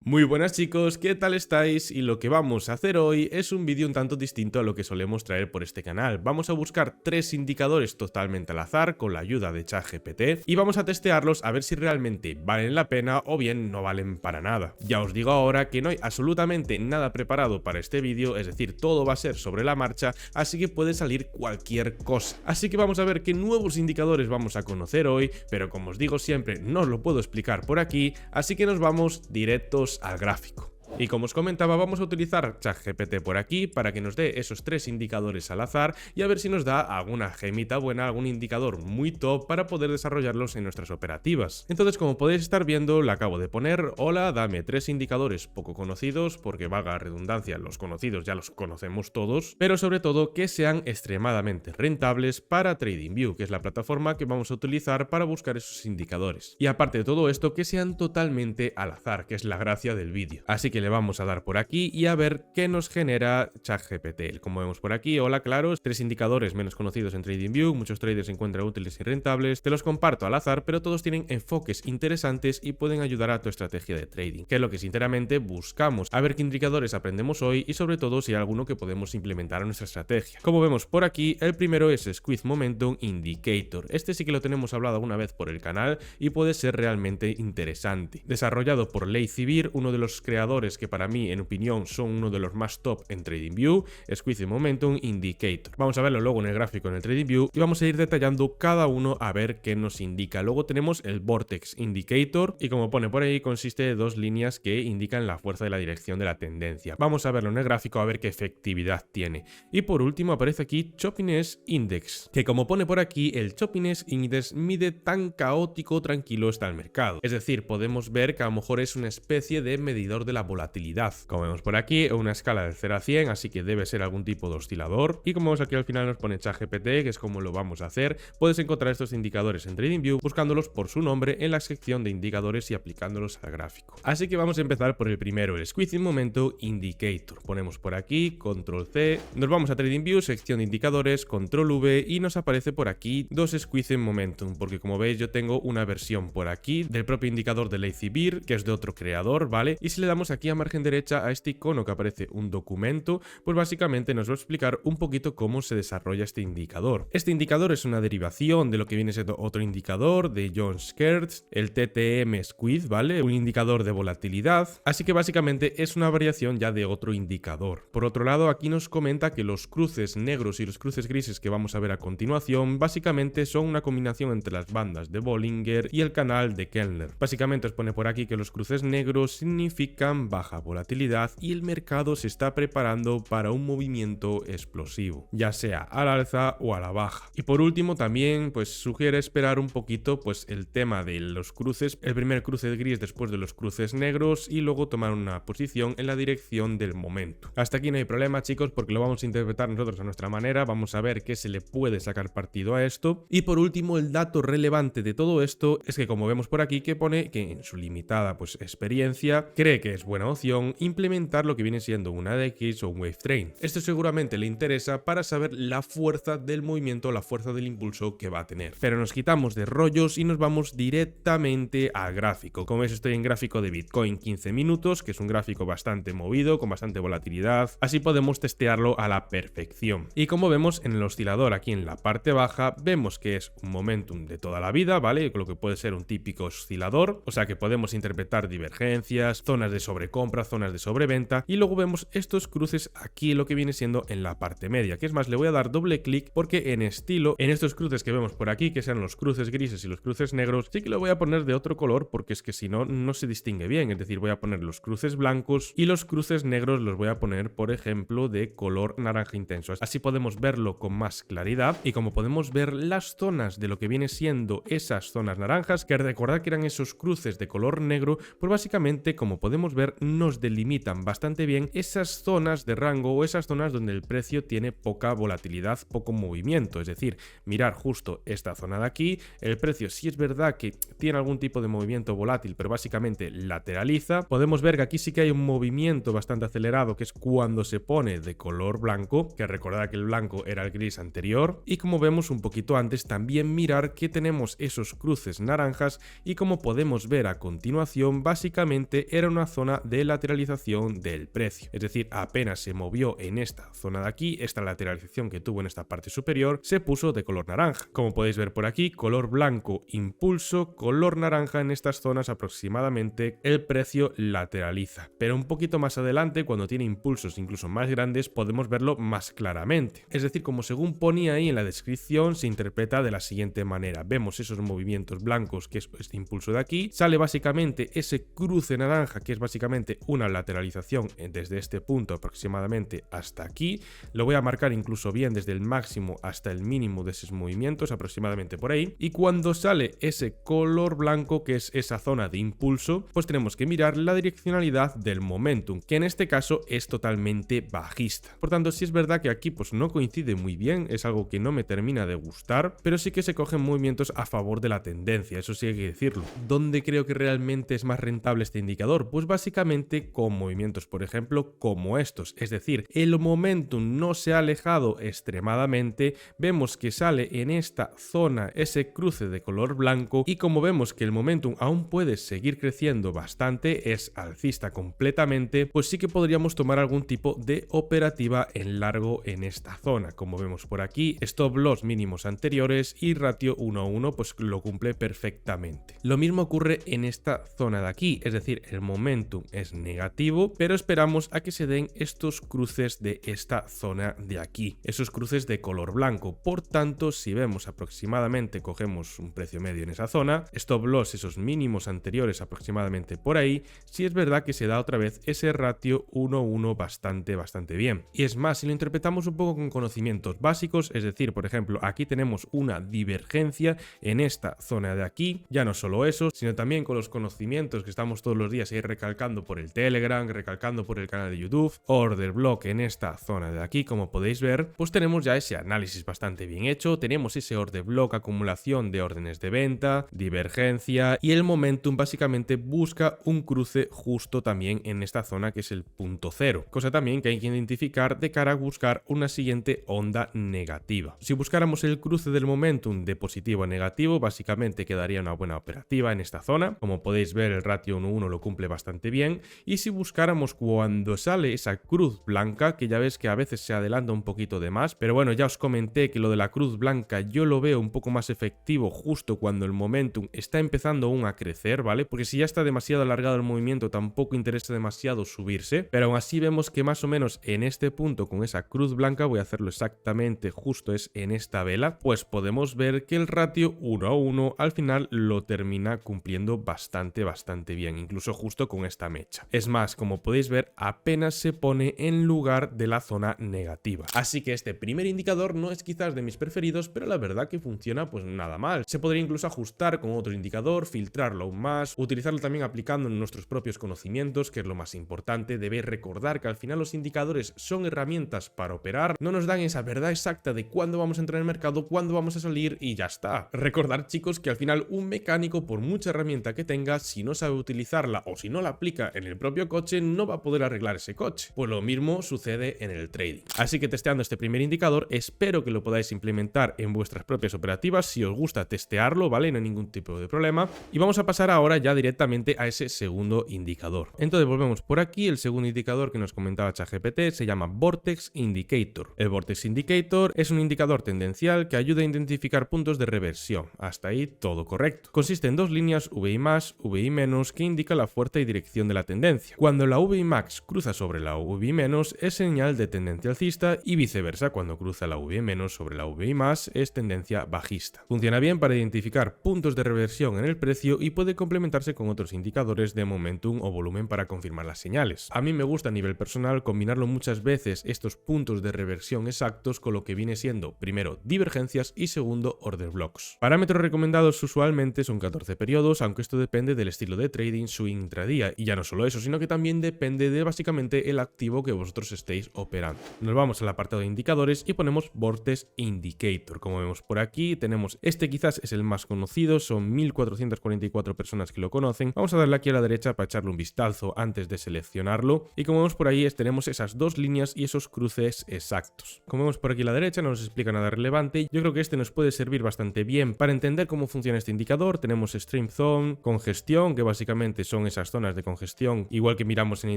Muy buenas chicos, ¿qué tal estáis? Y lo que vamos a hacer hoy es un vídeo un tanto distinto a lo que solemos traer por este canal. Vamos a buscar 3 indicadores totalmente al azar con la ayuda de ChatGPT y vamos a testearlos a ver si realmente valen la pena o bien no valen para nada. Ya os digo ahora que no hay absolutamente nada preparado para este vídeo, es decir, todo va a ser sobre la marcha, así que puede salir cualquier cosa. Así que vamos a ver qué nuevos indicadores vamos a conocer hoy, pero como os digo siempre, no os lo puedo explicar por aquí, así que nos vamos directos al gráfico. Y como os comentaba, vamos a utilizar ChatGPT por aquí para que nos dé esos 3 indicadores al azar y a ver si nos da alguna gemita buena, algún indicador muy top para poder desarrollarlos en nuestras operativas. Entonces, como podéis estar viendo, le acabo de poner: hola, dame 3 indicadores poco conocidos, porque valga la redundancia, los conocidos ya los conocemos todos, pero sobre todo que sean extremadamente rentables para TradingView, que es la plataforma que vamos a utilizar para buscar esos indicadores. Y aparte de todo esto, que sean totalmente al azar, que es la gracia del vídeo. Así que le vamos a dar por aquí y a ver qué nos genera ChatGPT. Como vemos por aquí, hola, claro, 3 indicadores menos conocidos en TradingView, muchos traders encuentran útiles y rentables, te los comparto al azar, pero todos tienen enfoques interesantes y pueden ayudar a tu estrategia de trading, que es lo que sinceramente buscamos. A ver qué indicadores aprendemos hoy y sobre todo si hay alguno que podemos implementar en nuestra estrategia. Como vemos por aquí, el primero es Squeeze Momentum Indicator. Este sí que lo tenemos hablado alguna vez por el canal y puede ser realmente interesante. Desarrollado por Lazy Bear, uno de los creadores que para mí, en opinión, son uno de los más top en TradingView, Squeeze Momentum Indicator. Vamos a verlo luego en el gráfico en el TradingView y vamos a ir detallando cada uno a ver qué nos indica. Luego tenemos el Vortex Indicator y, como pone por ahí, consiste de 2 líneas que indican la fuerza de la dirección de la tendencia. Vamos a verlo en el gráfico a ver qué efectividad tiene. Y por último aparece aquí Choppiness Index, que como pone por aquí, el Choppiness Index mide tan caótico tranquilo está el mercado. Es decir, podemos ver que a lo mejor es una especie de medidor de la volatilidad. Como vemos por aquí, una escala de 0 a 100, así que debe ser algún tipo de oscilador. Y como vemos aquí al final nos pone ChatGPT, que es como lo vamos a hacer. Puedes encontrar estos indicadores en TradingView buscándolos por su nombre en la sección de indicadores y aplicándolos al gráfico. Así que vamos a empezar por el primero, el Squeezing Momentum Indicator. Ponemos por aquí, Control C, nos vamos a TradingView, sección de indicadores, Control V y nos aparece por aquí 2 Squeezing Momentum, porque como veis yo tengo una versión por aquí del propio indicador de Lazy Bear, que es de otro creador, ¿vale? Y si le damos aquí a margen derecha a este icono que aparece un documento, pues básicamente nos va a explicar un poquito cómo se desarrolla este indicador. Este indicador es una derivación de lo que viene siendo otro indicador de John Skertz, el TTM Squeeze, ¿vale? Un indicador de volatilidad, así que básicamente es una variación ya de otro indicador. Por otro lado, aquí nos comenta que los cruces negros y los cruces grises que vamos a ver a continuación básicamente son una combinación entre las bandas de Bollinger y el canal de Kellner. Básicamente os pone por aquí que los cruces negros significan baja volatilidad y el mercado se está preparando para un movimiento explosivo, ya sea al alza o a la baja. Y por último también pues sugiere esperar un poquito pues el tema de los cruces, el primer cruce gris después de los cruces negros y luego tomar una posición en la dirección del momento. Hasta aquí no hay problema, chicos, porque lo vamos a interpretar nosotros a nuestra manera, vamos a ver qué se le puede sacar partido a esto. Y por último, el dato relevante de todo esto es que, como vemos por aquí, que pone que en su limitada pues experiencia cree que es buena opción implementar lo que viene siendo una DX o un Wave Train. Esto seguramente le interesa para saber la fuerza del movimiento, la fuerza del impulso que va a tener. Pero nos quitamos de rollos y nos vamos directamente al gráfico. Como veis, estoy en gráfico de Bitcoin 15 minutos, que es un gráfico bastante movido, con bastante volatilidad, así podemos testearlo a la perfección. Y como vemos en el oscilador aquí en la parte baja, vemos que es un momentum de toda la vida, ¿vale? Lo que puede ser un típico oscilador, o sea que podemos interpretar divergencias, zonas de sobrecompra, zonas de sobreventa, y luego vemos estos cruces aquí, lo que viene siendo en la parte media, que es más, le voy a dar doble clic porque en estilo, en estos cruces que vemos por aquí, que sean los cruces grises y los cruces negros, sí que lo voy a poner de otro color porque es que si no, no se distingue bien, es decir, voy a poner los cruces blancos y los cruces negros los voy a poner, por ejemplo, de color naranja intenso. Así podemos verlo con más claridad y como podemos ver las zonas de lo que viene siendo esas zonas naranjas, que recordad que eran esos cruces de color negro, pues básicamente, como podemos ver, nos delimitan bastante bien esas zonas de rango o esas zonas donde el precio tiene poca volatilidad, poco movimiento. Es decir, mirar justo esta zona de aquí, el precio sí es verdad que tiene algún tipo de movimiento volátil, pero básicamente lateraliza. Podemos ver que aquí sí que hay un movimiento bastante acelerado, que es cuando se pone de color blanco, que recordad que el blanco era el gris anterior, y como vemos un poquito antes, también mirar que tenemos esos cruces naranjas y como podemos ver a continuación, básicamente era una zona de lateralización del precio. Es decir, apenas se movió en esta zona de aquí, esta lateralización que tuvo en esta parte superior, se puso de color naranja. Como podéis ver por aquí, color blanco impulso, color naranja en estas zonas aproximadamente el precio lateraliza. Pero un poquito más adelante, cuando tiene impulsos incluso más grandes, podemos verlo más claramente. Es decir, como según ponía ahí en la descripción, se interpreta de la siguiente manera. Vemos esos movimientos blancos, que es este impulso de aquí, sale básicamente ese cruce naranja, que es básicamente una lateralización desde este punto aproximadamente hasta aquí. Lo voy a marcar incluso bien desde el máximo hasta el mínimo de esos movimientos, aproximadamente por ahí. Y cuando sale ese color blanco, que es esa zona de impulso, pues tenemos que mirar la direccionalidad del momentum, que en este caso es totalmente bajista. Por tanto, sí es verdad que aquí pues no coincide muy bien, es algo que no me termina de gustar, pero sí que se cogen movimientos a favor de la tendencia, eso sí hay que decirlo. ¿Dónde creo que realmente es más rentable este indicador? Pues básicamente con movimientos, por ejemplo, como estos. Es decir, el momentum no se ha alejado extremadamente, vemos que sale en esta zona ese cruce de color blanco y como vemos que el momentum aún puede seguir creciendo bastante, es alcista completamente, pues sí que podríamos tomar algún tipo de operativa en largo en esta zona. Como vemos por aquí, stop loss mínimos anteriores y ratio 1:1 pues lo cumple perfectamente. Lo mismo ocurre en esta zona de aquí, es decir, el momentum es negativo, pero esperamos a que se den estos cruces de esta zona de aquí, esos cruces de color blanco. Por tanto, si vemos aproximadamente, cogemos un precio medio en esa zona, stop loss esos mínimos anteriores aproximadamente por ahí, sí es verdad que se da otra vez ese ratio 1:1 bastante bien. Y es más, si lo interpretamos un poco con conocimientos básicos, es decir, por ejemplo, aquí tenemos una divergencia en esta zona de aquí, ya no solo eso, sino también con los conocimientos que estamos todos los días ahí recalcando por el Telegram, recalcando por el canal de YouTube, order block en esta zona de aquí, como podéis ver, pues tenemos ya ese análisis bastante bien hecho, tenemos ese order block, acumulación de órdenes de venta, divergencia y el momentum básicamente busca un cruce justo también en esta zona que es el punto cero, cosa también que hay que identificar de cara a buscar una siguiente onda negativa. Si buscáramos el cruce del momentum de positivo a negativo, básicamente quedaría una buena operativa en esta zona. Como podéis ver, el ratio 1:1 lo cumple bastante bien. Y si buscáramos cuando sale esa cruz blanca, que ya ves que a veces se adelanta un poquito de más, pero bueno, ya os comenté que lo de la cruz blanca yo lo veo un poco más efectivo justo cuando el momentum está empezando aún a crecer, ¿vale? Porque si ya está demasiado alargado el movimiento, tampoco interesa demasiado subirse, pero aún así vemos que más o menos en este punto con esa cruz blanca, voy a hacerlo exactamente justo es en esta vela, pues podemos ver que el ratio 1:1 al final lo termina cumpliendo bastante bien, incluso justo con esta mecha. Es más, como podéis ver, apenas se pone en lugar de la zona negativa. Así que este primer indicador no es quizás de mis preferidos, pero la verdad que funciona pues nada mal. Se podría incluso ajustar con otro indicador, filtrarlo aún más, utilizarlo también aplicando en nuestros propios conocimientos, que es lo más importante. Debéis recordar que al final los indicadores son herramientas para operar, no nos dan esa verdad exacta de cuándo vamos a entrar en el mercado, cuándo vamos a salir y ya está. Recordar, chicos, que al final un mecánico, por mucha herramienta que tenga, si no sabe utilizarla o si no la aplica en el propio coche, no va a poder arreglar ese coche. Pues lo mismo sucede en el trading. Así que testeando este primer indicador, espero que lo podáis implementar en vuestras propias operativas. Si os gusta testearlo, ¿vale? No hay ningún tipo de problema. Y vamos a pasar ahora ya directamente a ese segundo indicador. Entonces volvemos por aquí. El segundo indicador que nos comentaba ChatGPT se llama Vortex Indicator. El Vortex Indicator es un indicador tendencial que ayuda a identificar puntos de reversión. Hasta ahí todo correcto. Consiste en dos líneas VI+, VI- que indica la fuerza y dirección de la tendencia. Cuando la VI max cruza sobre la VI- es señal de tendencia alcista y viceversa, cuando cruza la VI- sobre la VI+ es tendencia bajista. Funciona bien para identificar puntos de reversión en el precio y puede complementarse con otros indicadores de momentum o volumen para confirmar las señales. A mí me gusta a nivel personal combinarlo muchas veces estos puntos de reversión exactos con lo que viene siendo primero divergencias y segundo order blocks. Parámetros recomendados usualmente son 14 periodos, aunque esto depende del estilo de trading swing intradía, y ya no solo solo eso, sino que también depende de básicamente el activo que vosotros estéis operando. Nos vamos al apartado de indicadores y ponemos Vortex Indicator. Como vemos por aquí, tenemos este, quizás es el más conocido, son 1444 personas que lo conocen. Vamos a darle aquí a la derecha para echarle un vistazo antes de seleccionarlo, y como vemos por ahí tenemos esas dos líneas y esos cruces exactos. Como vemos por aquí a la derecha no nos explica nada relevante. Yo creo que este nos puede servir bastante bien para entender cómo funciona este indicador. Tenemos Stream Zone, congestión, que básicamente son esas zonas de congestión, igual que miramos en el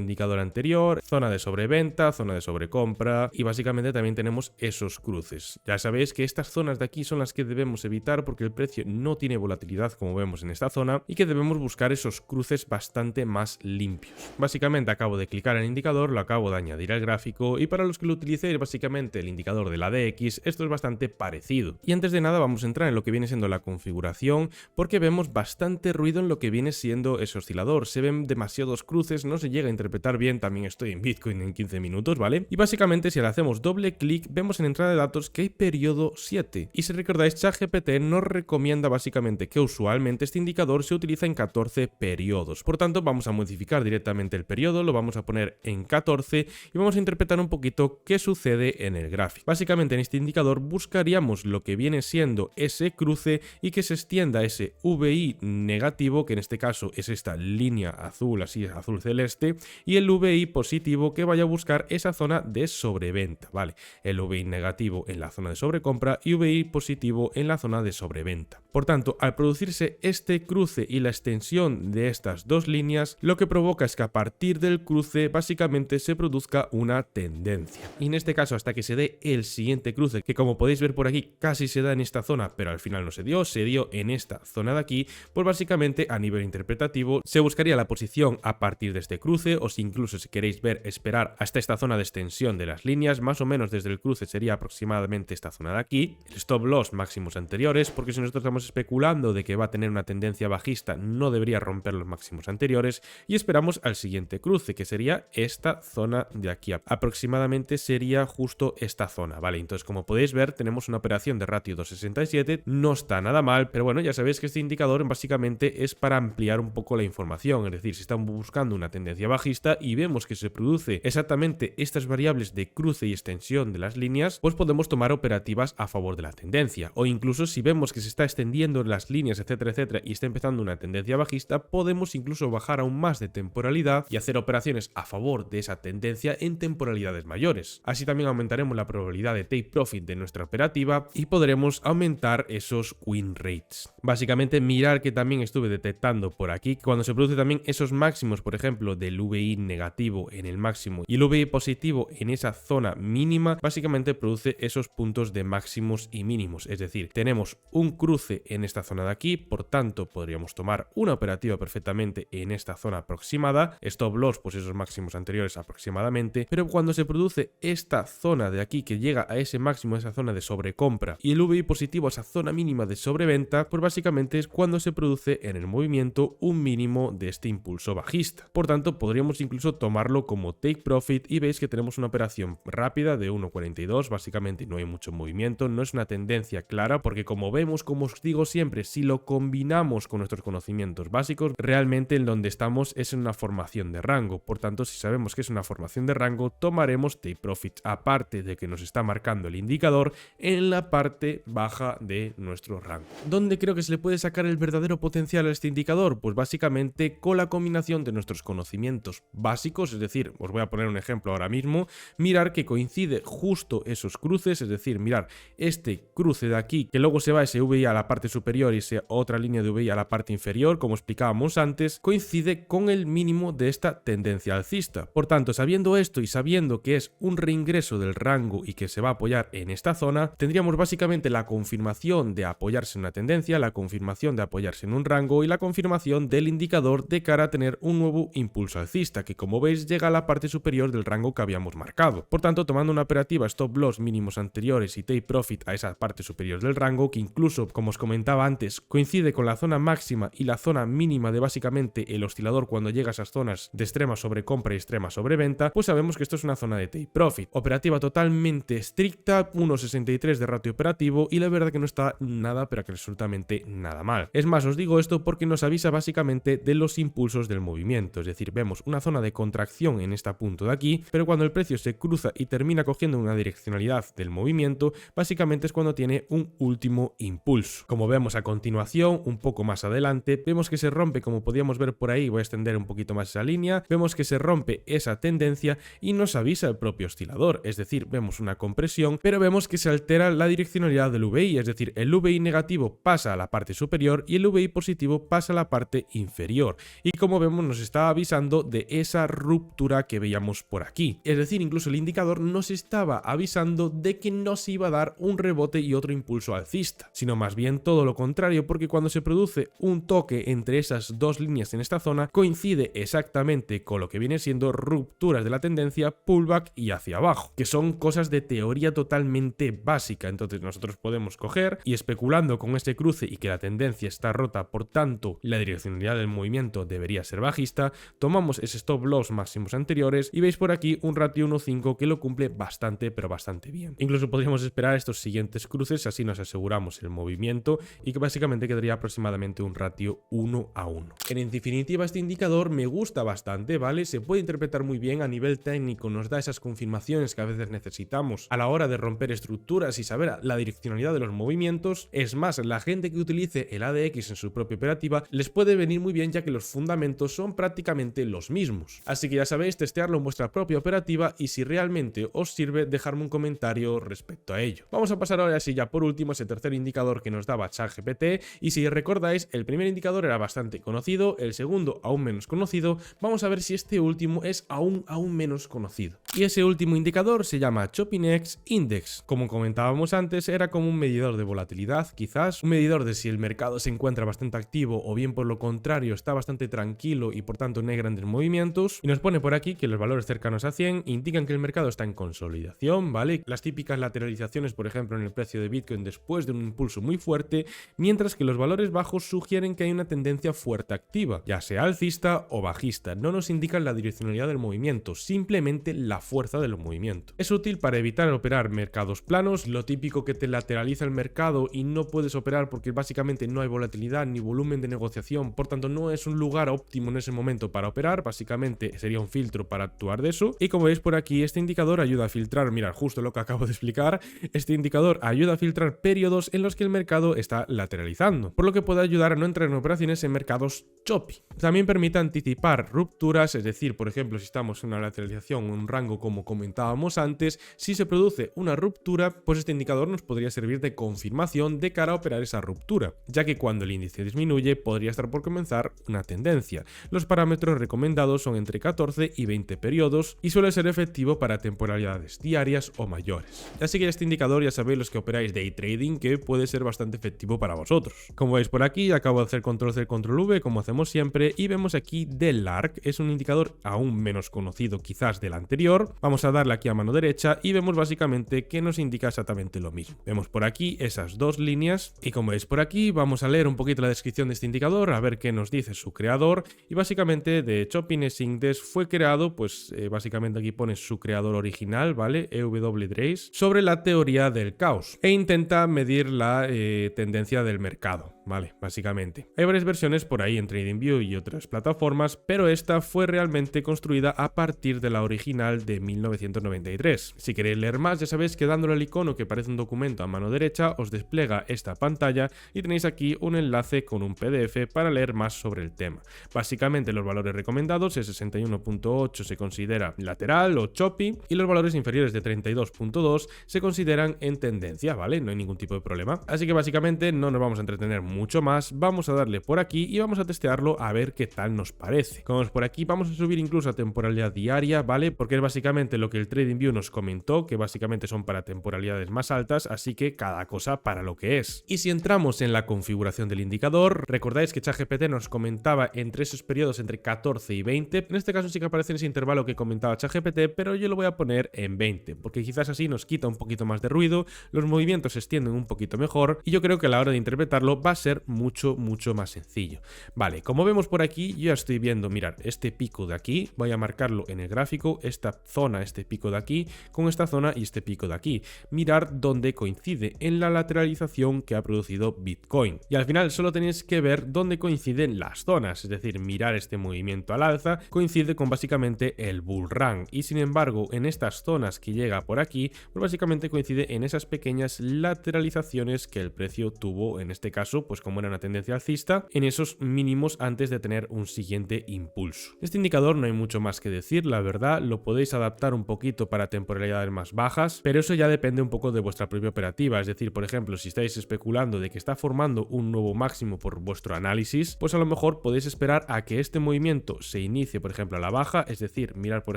indicador anterior, zona de sobreventa, zona de sobrecompra, y básicamente también tenemos esos cruces. Ya sabéis que estas zonas de aquí son las que debemos evitar porque el precio no tiene volatilidad como vemos en esta zona, y que debemos buscar esos cruces bastante más limpios. Básicamente acabo de clicar en el indicador, lo acabo de añadir al gráfico, y para los que lo utilicéis básicamente el indicador de la DX, esto es bastante parecido. Y antes de nada vamos a entrar en lo que viene siendo la configuración, porque vemos bastante ruido en lo que viene siendo ese oscilador. Se ven demasiados cruces, no se llega a interpretar bien. También estoy en Bitcoin en 15 minutos, ¿vale? Y básicamente si le hacemos doble clic vemos en entrada de datos que hay periodo 7, y si recordáis ChatGPT nos recomienda básicamente que usualmente este indicador se utiliza en 14 periodos. Por tanto vamos a modificar directamente el periodo, lo vamos a poner en 14 y vamos a interpretar un poquito qué sucede en el gráfico. Básicamente en este indicador buscaríamos lo que viene siendo ese cruce y que se extienda ese VI negativo, que en este caso es esta línea azul, así azul celeste, y el VI positivo que vaya a buscar esa zona de sobreventa, ¿vale? El VI negativo en la zona de sobrecompra y VI positivo en la zona de sobreventa. Por tanto, al producirse este cruce y la extensión de estas dos líneas, lo que provoca es que a partir del cruce básicamente se produzca una tendencia. Y en este caso, hasta que se dé el siguiente cruce, que como podéis ver por aquí casi se da en esta zona, pero al final no se dio en esta zona de aquí, pues básicamente a nivel interpretativo se buscaría la posición a partir de este cruce, o si incluso si queréis ver, esperar hasta esta zona de extensión de las líneas, más o menos desde el cruce sería aproximadamente esta zona de aquí, el stop loss máximos anteriores, porque si nosotros estamos especulando de que va a tener una tendencia bajista no debería romper los máximos anteriores, y esperamos al siguiente cruce, que sería esta zona de aquí, aproximadamente sería justo esta zona, ¿vale? Entonces como podéis ver tenemos una operación de ratio 2.67, no está nada mal, pero bueno, ya sabéis que este indicador básicamente es para ampliar un poco la información, es decir, si estamos buscando una tendencia bajista y vemos que se produce exactamente estas variables de cruce y extensión de las líneas, pues podemos tomar operativas a favor de la tendencia, o incluso si vemos que se está extendiendo las líneas, etcétera, etcétera, y está empezando una tendencia bajista, podemos incluso bajar aún más de temporalidad y hacer operaciones a favor de esa tendencia en temporalidades mayores. Así también aumentaremos la probabilidad de take profit de nuestra operativa y podremos aumentar esos win rates. Básicamente mirar que también estuve detectando por aquí que cuando se produce también esos máximos, por ejemplo del VI negativo en el máximo y el VI positivo en esa zona mínima, básicamente produce esos puntos de máximos y mínimos, es decir, tenemos un cruce en esta zona de aquí, por tanto podríamos tomar una operativa perfectamente en esta zona aproximada, stop loss pues esos máximos anteriores aproximadamente, pero cuando se produce esta zona de aquí que llega a ese máximo, esa zona de sobrecompra, y el VI positivo a esa zona mínima de sobreventa, pues básicamente es cuando se produce en el movimiento un mínimo de este impulso bajista. Por tanto podríamos incluso tomarlo como take profit y veis que tenemos una operación rápida de 1.42, básicamente no hay mucho movimiento, no es una tendencia clara porque como vemos, como os digo siempre, si lo combinamos con nuestros conocimientos básicos, realmente en donde estamos es en una formación de rango. Por tanto, si sabemos que es una formación de rango, tomaremos take profits, aparte de que nos está marcando el indicador en la parte baja de nuestro rango. ¿Dónde creo que se le puede sacar el verdadero potencial a este indicador? Pues básicamente con la combinación de nuestros conocimientos básicos, es decir, os voy a poner un ejemplo ahora mismo, mirar que coincide justo esos cruces, es decir, mirar este cruce de aquí, que luego se va ese VI a la parte superior y esa otra línea de VI a la parte inferior, como explicábamos antes, coincide con el mínimo de esta tendencia alcista. Por tanto, sabiendo esto y sabiendo que es un reingreso del rango y que se va a apoyar en esta zona, tendríamos básicamente la confirmación de apoyarse en una tendencia, la confirmación de apoyarse en un rango y la confirmación del indicador de cara a tener un nuevo impulso alcista, que como veis llega a la parte superior del rango que habíamos marcado. Por tanto, tomando una operativa stop loss mínimos anteriores y take profit a esa parte superior del rango, que incluso, como os comentaba antes, coincide con la zona máxima y la zona mínima de básicamente el oscilador cuando llega a esas zonas de extrema sobrecompra y extrema sobreventa, pues sabemos que esto es una zona de take profit. Operativa totalmente estricta, 1.63 de ratio operativo y la verdad que no está nada, pero que absolutamente nada mal. Es más, os digo esto porque nos avisa básicamente de los impulsos del movimiento. movimiento, es decir, vemos una zona de contracción en este punto de aquí, pero cuando el precio se cruza y termina cogiendo una direccionalidad del movimiento, básicamente es cuando tiene un último impulso. Como vemos a continuación, un poco más adelante, vemos que se rompe, como podíamos ver por ahí, voy a extender un poquito más esa línea, vemos que se rompe esa tendencia y nos avisa el propio oscilador, es decir, vemos una compresión, pero vemos que se altera la direccionalidad del VI, es decir, el VI negativo pasa a la parte superior y el VI positivo pasa a la parte inferior, y como vemos nos está avisando de esa ruptura que veíamos por aquí, es decir, incluso el indicador nos estaba avisando de que no se iba a dar un rebote y otro impulso alcista, sino más bien todo lo contrario, porque cuando se produce un toque entre esas dos líneas en esta zona, coincide exactamente con lo que viene siendo rupturas de la tendencia, pullback y hacia abajo, que son cosas de teoría totalmente básica. Entonces nosotros podemos coger y, especulando con este cruce y que la tendencia está rota, por tanto la direccionalidad del movimiento debería ser bajista, tomamos ese stop loss máximos anteriores y veis por aquí un ratio 1.5 que lo cumple bastante pero bastante bien. Incluso podríamos esperar estos siguientes cruces, así nos aseguramos el movimiento y que básicamente quedaría aproximadamente un ratio 1:1. En definitiva, este indicador me gusta bastante, ¿vale? Se puede interpretar muy bien a nivel técnico, nos da esas confirmaciones que a veces necesitamos a la hora de romper estructuras y saber la direccionalidad de los movimientos. Es más, la gente que utilice el ADX en su propia operativa les puede venir muy bien, ya que los fundamentos son prácticamente los mismos. Así que ya sabéis, testearlo en vuestra propia operativa y si realmente os sirve, dejarme un comentario respecto a ello. Vamos a pasar ahora sí ya por último ese tercer indicador que nos daba ChatGPT, y si recordáis, el primer indicador era bastante conocido, el segundo aún menos conocido. Vamos a ver si este último es aún menos conocido. Y ese último indicador se llama ChopinX Index. Como comentábamos antes, era como un medidor de volatilidad, quizás un medidor de si el mercado se encuentra bastante activo o bien por lo contrario está bastante tranquilo y por tanto no hay grandes movimientos, y nos pone por aquí que los valores cercanos a 100 indican que el mercado está en consolidación, ¿vale? Las típicas lateralizaciones, por ejemplo, en el precio de Bitcoin después de un impulso muy fuerte, mientras que los valores bajos sugieren que hay una tendencia fuerte activa, ya sea alcista o bajista. No nos indican la direccionalidad del movimiento, simplemente la fuerza del movimiento. Es útil para evitar operar mercados planos, lo típico que te lateraliza el mercado y no puedes operar porque básicamente no hay volatilidad ni volumen de negociación, por tanto no es un lugar óptimo en ese momento para operar, básicamente sería un filtro para actuar de eso. Y como veis por aquí, este indicador ayuda a filtrar, mirad, justo lo que acabo de explicar, este indicador ayuda a filtrar periodos en los que el mercado está lateralizando, por lo que puede ayudar a no entrar en operaciones en mercados choppy. También permite anticipar rupturas, es decir, por ejemplo, si estamos en una lateralización, un rango como comentábamos antes, si se produce una ruptura, pues este indicador nos podría servir de confirmación de cara a operar esa ruptura, ya que cuando el índice disminuye podría estar por comenzar una tendencia. Los parámetros recomendados son entre 14 y 20 periodos y suele ser efectivo para temporalidades diarias o mayores. Así que este indicador ya sabéis, los que operáis day trading, que puede ser bastante efectivo para vosotros. Como veis por aquí, acabo de hacer control C, control V como hacemos siempre, y vemos aquí del ARC, es un indicador aún menos conocido quizás del anterior. Vamos a darle aquí a mano derecha y vemos básicamente que nos indica exactamente lo mismo. Vemos por aquí esas dos líneas y como veis por aquí vamos a leer un poquito la descripción de este indicador, a ver qué nos dice su creador. Y básicamente de ChopinX Index fue creado, pues básicamente aquí pone su creador original, ¿vale? E.W. Drace, sobre la teoría del caos e intenta medir la tendencia del mercado, ¿vale? Básicamente. Hay varias versiones por ahí en TradingView y otras plataformas, pero esta fue realmente construida a partir de la original de 1993. Si queréis leer más, ya sabéis que dándole al icono que parece un documento a mano derecha os despliega esta pantalla y tenéis aquí un enlace con un PDF para leer más sobre el tema. Básicamente los valores recomendados, el 61.8 se considera lateral o choppy y los valores inferiores de 32.2 se consideran en tendencia, ¿vale? No hay ningún tipo de problema. Así que básicamente no nos vamos a entretener mucho más, vamos a darle por aquí y vamos a testearlo a ver qué tal nos parece. Como es por aquí, vamos a subir incluso a temporalidad diaria, ¿vale? Porque es básicamente lo que el TradingView nos comentó, que básicamente son para temporalidades más altas, así que cada cosa para lo que es. Y si entramos en la configuración del indicador, recordáis que ChatGPT nos comentaba entre esos periodos entre 14 y 20, en este caso sí que aparece en ese intervalo que comentaba ChatGPT, pero yo lo voy a poner en 20, porque quizás así nos quita un poquito más de ruido, los movimientos se extienden un poquito mejor y yo creo que a la hora de interpretarlo va a ser mucho más sencillo. Vale, como vemos por aquí, yo ya estoy viendo, mirad, este pico de aquí, voy a marcarlo en el gráfico, esta zona, este pico de aquí, con esta zona y este pico de aquí. Mirar dónde coincide en la lateralización que ha producido Bitcoin. Y al final solo tenéis que ver dónde coinciden las zonas, es decir, mirar este movimiento al alza, coincide con básicamente el bull run. Y sin embargo, en estas zonas que llega por aquí, pues básicamente coincide en esas pequeñas lateralizaciones que el precio tuvo, en este caso, pues como era una tendencia alcista, en esos mínimos antes de tener un siguiente impulso. Este indicador no hay mucho más que decir, la verdad, lo podéis adaptar un poquito para temporalidades más bajas, pero eso ya depende un poco de vuestra propia operativa, es decir, por ejemplo, si estáis especulando de que está formando un nuevo máximo por vuestro análisis, pues a lo mejor podéis esperar a que este movimiento se inicie, por ejemplo, a la baja, es decir, mirar, por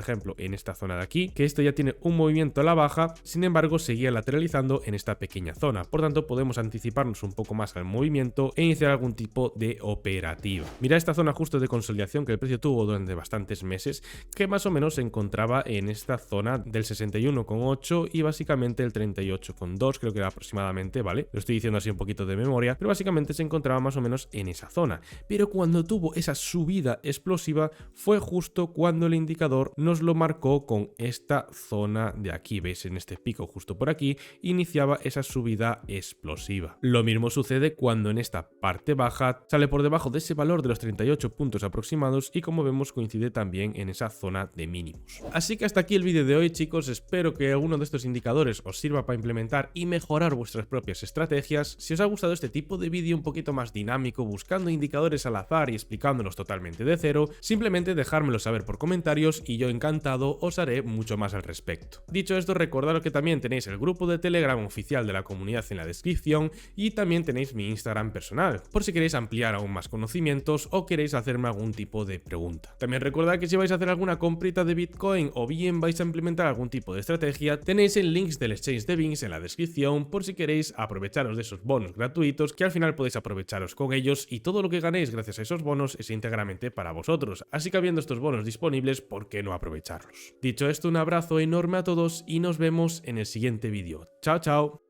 ejemplo, en esta zona de aquí, que esto ya tiene un movimiento a la baja, sin embargo, seguía lateralizando en esta pequeña zona, por tanto, podemos anticiparnos un poco más al movimiento e iniciar algún tipo de operativa. Mirad esta zona justo de consolidación que el precio tuvo durante bastantes meses, que más o menos se encontraba en esta zona del 61,8 y básicamente el 38,2, creo que era aproximadamente, ¿vale? Lo estoy diciendo así un poquito de memoria, pero básicamente se encontraba más o menos en esa zona. Pero cuando tuvo esa subida explosiva fue justo cuando el indicador nos lo marcó con esta zona de aquí, ¿veis? En este pico justo por aquí, iniciaba esa subida explosiva. Lo mismo sucede cuando en esta parte baja sale por debajo de ese valor de los 38 puntos aproximados y como vemos coincide también en esa zona de mínimos. Así que hasta aquí el vídeo de hoy, chicos, espero que alguno de estos indicadores os sirva para implementar y mejorar vuestras propias estrategias. Si os ha gustado este tipo de vídeo un poquito más dinámico, buscando indicadores al azar y explicándolos totalmente de cero, simplemente dejármelo saber por comentarios y yo encantado os haré mucho más al respecto. Dicho esto, recordaros que también tenéis el grupo de Telegram oficial de la comunidad en la descripción y también tenéis mi Instagram personal, por si queréis ampliar aún más conocimientos o queréis hacerme algún tipo de pregunta. También recordad que si vais a hacer alguna comprita de Bitcoin o bien vais a implementar algún tipo de estrategia, tenéis el link del exchange de Binance en la descripción por si queréis aprovecharos de esos bonos gratuitos, que al final podéis aprovecharos con ellos y todo lo que ganéis gracias a esos bonos es íntegramente para vosotros, así que habiendo estos bonos disponibles, ¿por qué no aprovecharlos? Dicho esto, un abrazo enorme a todos y nos vemos en el siguiente vídeo. Chao, chao.